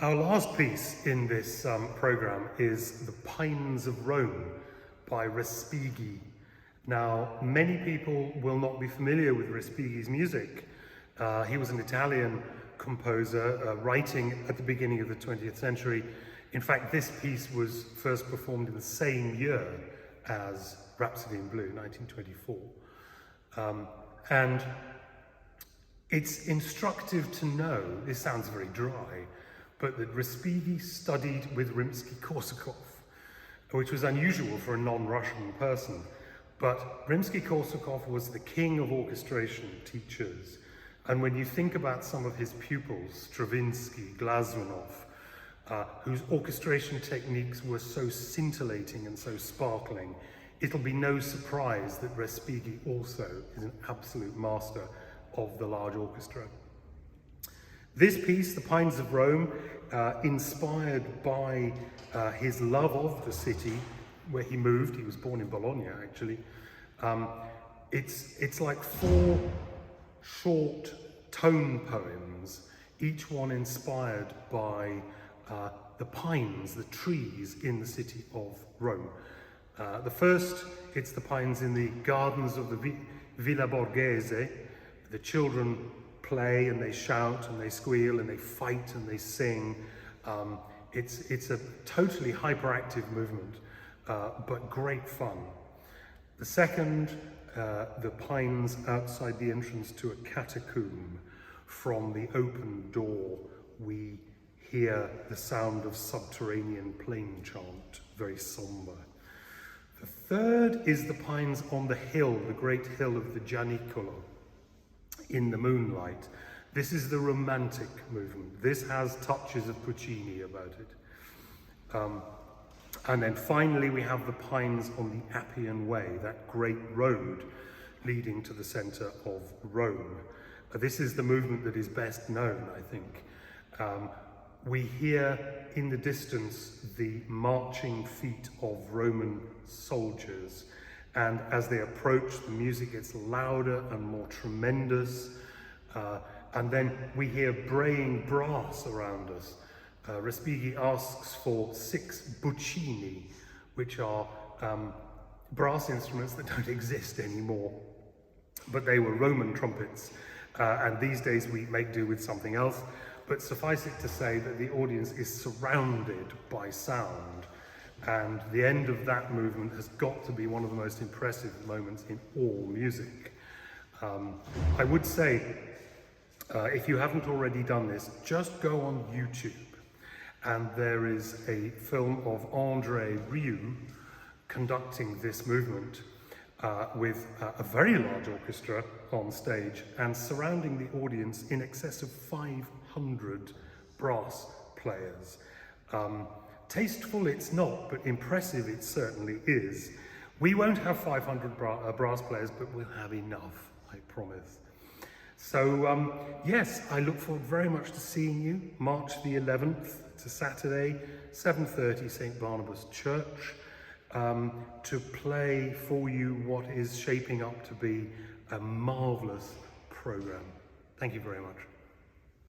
Our last piece in this programme is The Pines of Rome by Respighi. Now, many people will not be familiar with Respighi's music. He was an Italian composer writing at the beginning of the 20th century. In fact, this piece was first performed in the same year as Rhapsody in Blue, 1924. And it's instructive to know, this sounds very dry, but that Respighi studied with Rimsky-Korsakov, which was unusual for a non-Russian person. But Rimsky-Korsakov was the king of orchestration teachers. And when you think about some of his pupils, Stravinsky, Glazunov, whose orchestration techniques were so scintillating and so sparkling, it'll be no surprise that Respighi also is an absolute master of the large orchestra. This piece, The Pines of Rome, inspired by his love of the city where he moved. He was born in Bologna, actually. It's like 4 short tone poems, each one inspired by the pines, the trees in the city of Rome. The first, it's the pines in the gardens of the Villa Borghese. The children play and they shout and they squeal and they fight and they sing. It's a totally hyperactive movement, but great fun. The second, the pines outside the entrance to a catacomb. From the open door, we hear the sound of subterranean plain chant, very somber. The third is the pines on the hill, the great hill of the Gianicolo, in the moonlight. This is the romantic movement. This has touches of Puccini about it. And then finally we have the pines on the Appian Way, that great road leading to the centre of Rome. This is the movement that is best known, I think. We hear in the distance the marching feet of Roman soldiers, and as they approach, the music gets louder and more tremendous, and then we hear braying brass around us. Respighi asks for 6 buccini, which are brass instruments that don't exist anymore, but they were Roman trumpets, and these days we make do with something else. But suffice it to say that the audience is surrounded by sound, and the end of that movement has got to be one of the most impressive moments in all music. I would say, if you haven't already done this, just go on YouTube, and there is a film of André Rieu conducting this movement with a very large orchestra on stage and surrounding the audience in excess of 500 brass players. Tasteful it's not, but impressive it certainly is. We won't have 500 brass players, but we'll have enough, I promise. So yes, I look forward very much to seeing you March the 11th. It's a Saturday, 7:30, St Barnabas Church, to play for you what is shaping up to be a marvellous programme. Thank you very much.